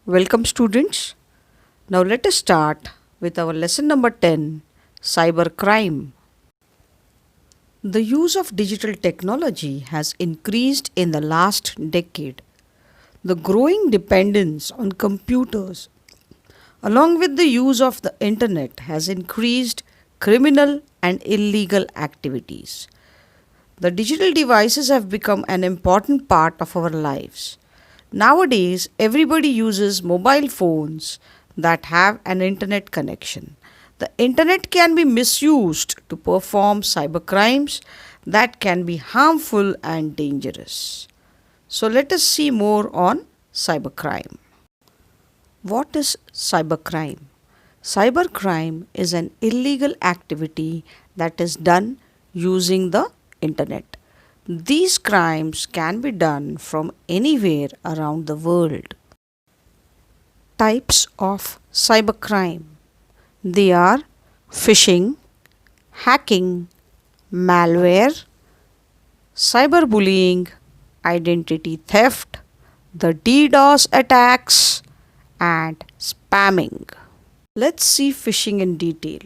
Welcome students. Now let us start with our lesson number 10, Cybercrime. The use of digital technology has increased in the last decade. The growing dependence on computers along with the use of the internet has increased criminal and illegal activities. The digital devices have become an important part of our lives. Nowadays, everybody uses mobile phones that have an internet connection. The internet can be misused to perform cybercrimes that can be harmful and dangerous. So, let us see more on cybercrime. What is cybercrime? Cybercrime is an illegal activity that is done using the internet. These crimes can be done from anywhere around the world. Types of cybercrime. They are phishing, hacking, malware, cyberbullying, identity theft, the DDoS attacks, and spamming. Let's see phishing in detail.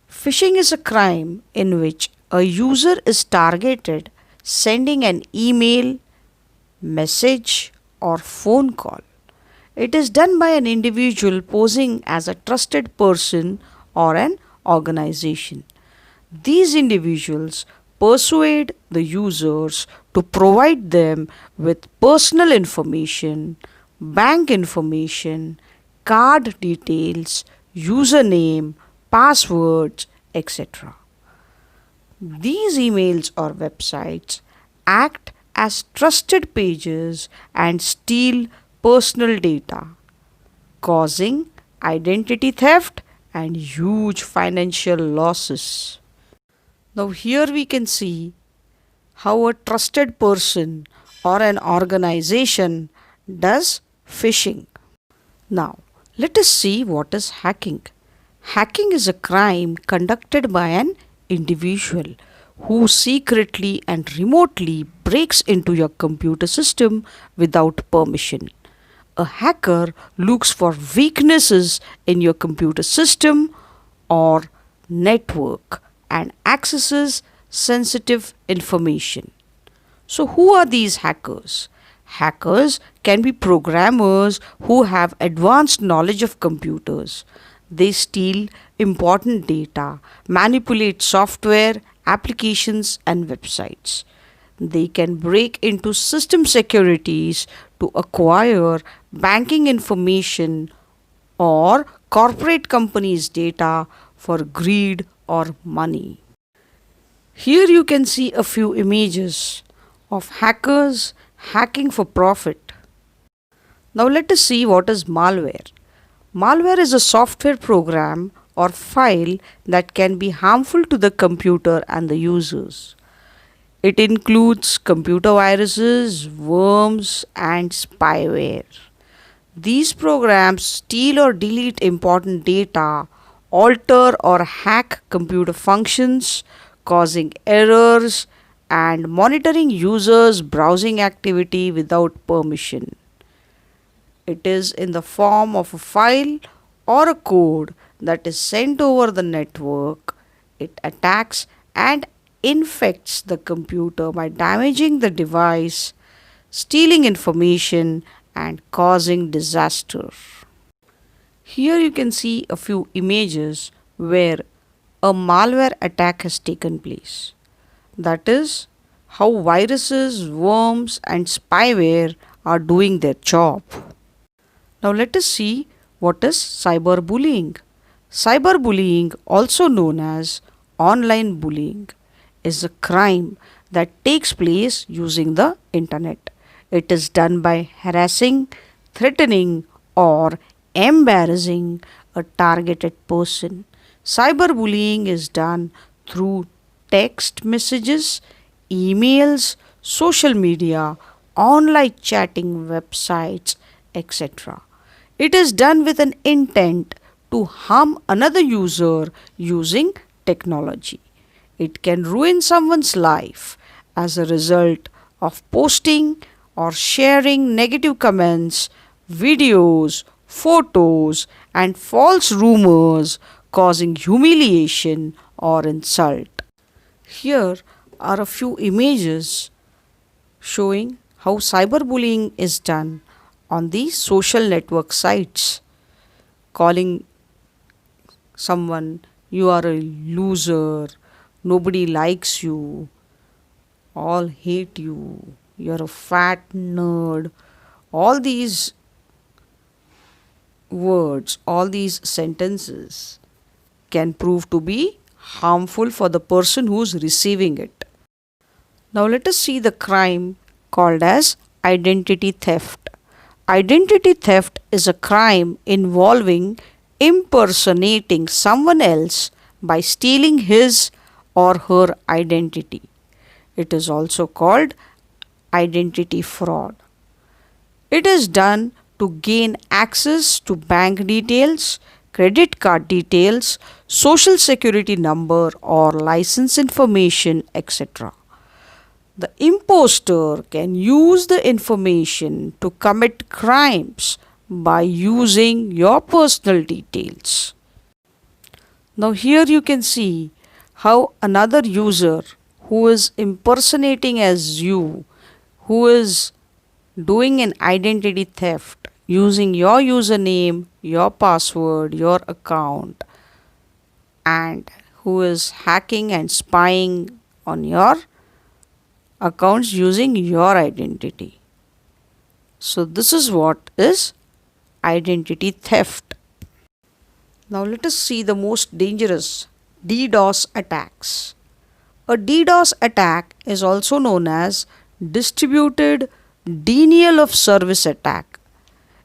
Phishing is a crime in which a user is targeted sending an email, message, or phone call. It is done by an individual posing as a trusted person or an organization. These individuals persuade the users to provide them with personal information, bank information, card details, username, passwords, etc. These emails or websites act as trusted pages and steal personal data, causing identity theft and huge financial losses. Now, here we can see how a trusted person or an organization does phishing. Now, let us see what is hacking. Hacking is a crime conducted by an individual who secretly and remotely breaks into your computer system without permission. A hacker looks for weaknesses in your computer system or network and accesses sensitive information. So, who are these hackers? Hackers can be programmers who have advanced knowledge of computers. They steal important data, manipulate software, applications, and websites. They can break into system securities to acquire banking information or corporate companies' data for greed or money. Here you can see a few images of hackers hacking for profit. Now let us see what is malware. Malware is a software program or file that can be harmful to the computer and the users. It includes computer viruses, worms, and spyware. These programs steal or delete important data, alter or hack computer functions, causing errors, and monitoring users' browsing activity without permission. It is in the form of a file or a code that is sent over the network. It attacks and infects the computer by damaging the device, stealing information, and causing disaster. Here you can see a few images where a malware attack has taken place. That is how viruses, worms, and spyware are doing their job. Now let us see what is cyberbullying. Cyberbullying, also known as online bullying, is a crime that takes place using the internet. It is done by harassing, threatening, or embarrassing a targeted person. Cyberbullying is done through text messages, emails, social media, online chatting websites, etc. It is done with an intent to harm another user using technology. It can ruin someone's life as a result of posting or sharing negative comments, videos, photos, and false rumors causing humiliation or insult. Here are a few images showing how cyberbullying is done on these social network sites. Calling someone, you are a loser, nobody likes you, all hate you, you're a fat nerd. All these words, all these sentences can prove to be harmful for the person who's receiving it. Now let us see the crime called as identity theft. Identity theft is a crime involving impersonating someone else by stealing his or her identity. It is also called identity fraud. It is done to gain access to bank details, credit card details, social security number or license information, etc. The imposter can use the information to commit crimes by using your personal details. Now here you can see how another user who is impersonating as you, who is doing an identity theft using your username, your password, your account, and who is hacking and spying on your accounts using your identity. So this is what is identity theft. Now let us see the most dangerous DDoS attacks. A DDoS attack is also known as distributed denial of service attack.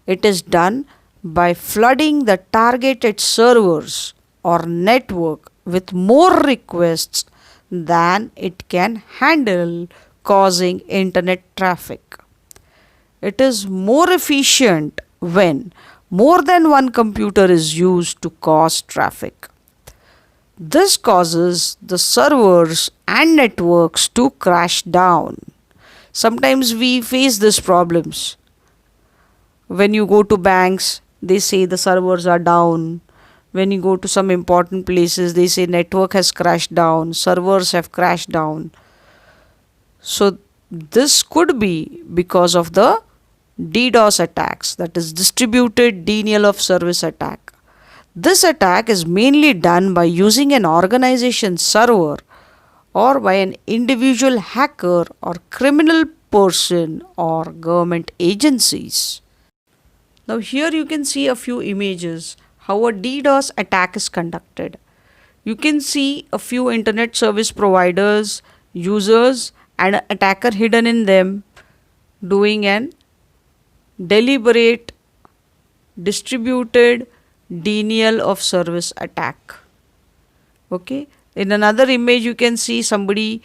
It is done by flooding the targeted servers or network with more requests than it can handle, causing internet traffic. It is more efficient when more than one computer is used to cause traffic. This causes the servers and networks to crash down. Sometimes we face these problems. When you go to banks, they say the servers are down. When you go to some important places, they say network has crashed down, servers have crashed down. So this could be because of the DDoS attacks, that is distributed denial of service attack. This attack is mainly done by using an organization server or by an individual hacker or criminal person or government agencies. Now here you can see a few images how a DDoS attack is conducted. You can see a few internet service providers, users, and an attacker hidden in them doing an deliberate distributed denial of service attack. Okay, in another image you can see somebody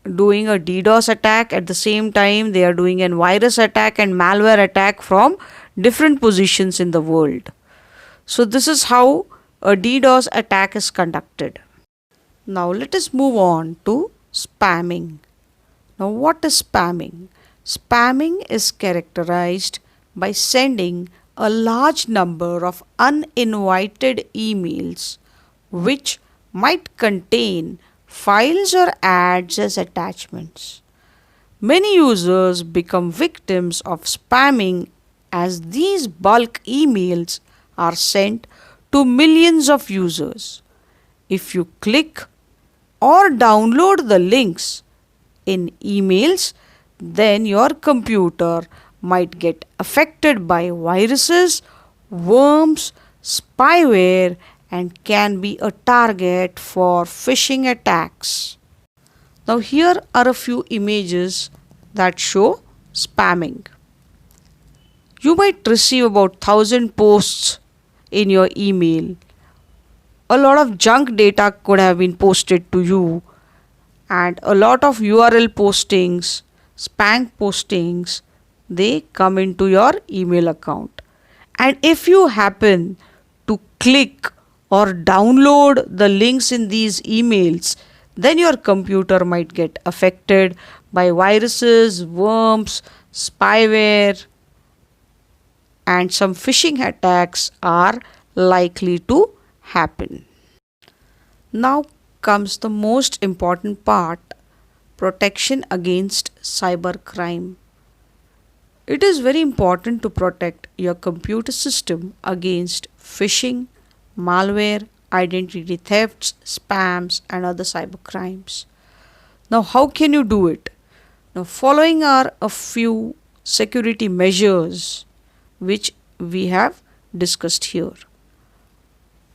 doing a DDoS attack. At the same time they are doing an virus attack and malware attack from different positions in the world. So this is how a DDoS attack is conducted. Now let us move on to spamming. Now what is spamming? Spamming is characterized by sending a large number of uninvited emails which might contain files or ads as attachments. Many users become victims of spamming as these bulk emails are sent to millions of users. If you click or download the links in emails, then your computer might get affected by viruses, worms, spyware, and can be a target for phishing attacks. Now here are a few images that show spamming. You might receive about 1,000 posts in your email. A lot of junk data could have been posted to you, and a lot of URL postings, spam postings, they come into your email account. And if you happen to click or download the links in these emails, then your computer might get affected by viruses, worms, spyware, and some phishing attacks are likely to happen. Now comes the most important part, protection against cybercrime. It is very important to protect your computer system against phishing, malware, identity thefts, spams, and other cybercrimes. Now, how can you do it? Now, following are a few security measures which we have discussed here.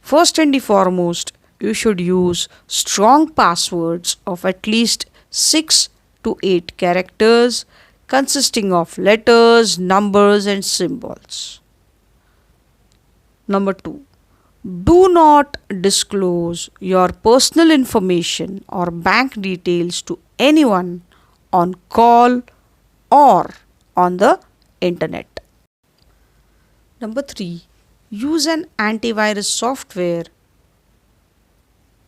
First and the foremost, you should use strong passwords of at least 6 to 8 characters consisting of letters, numbers, and symbols. Number 2. Do not disclose your personal information or bank details to anyone on call or on the internet. Number 3. Use an antivirus software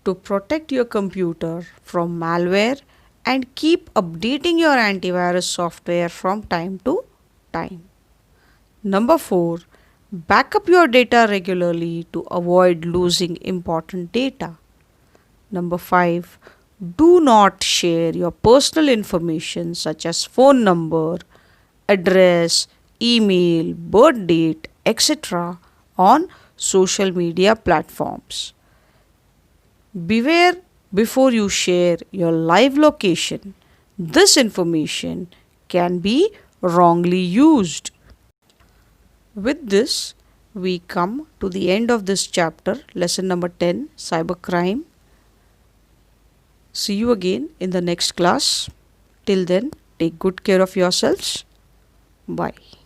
to protect your computer from malware and keep updating your antivirus software from time to time. Number 4. Backup your data regularly to avoid losing important data. Number 5. Do not share your personal information such as phone number, address, email, birth date, etc. on social media platforms. Beware before you share your live location. This information can be wrongly used. With this, we come to the end of this chapter, lesson number 10, Cybercrime. See you again in the next class. Till then, take good care of yourselves. Bye.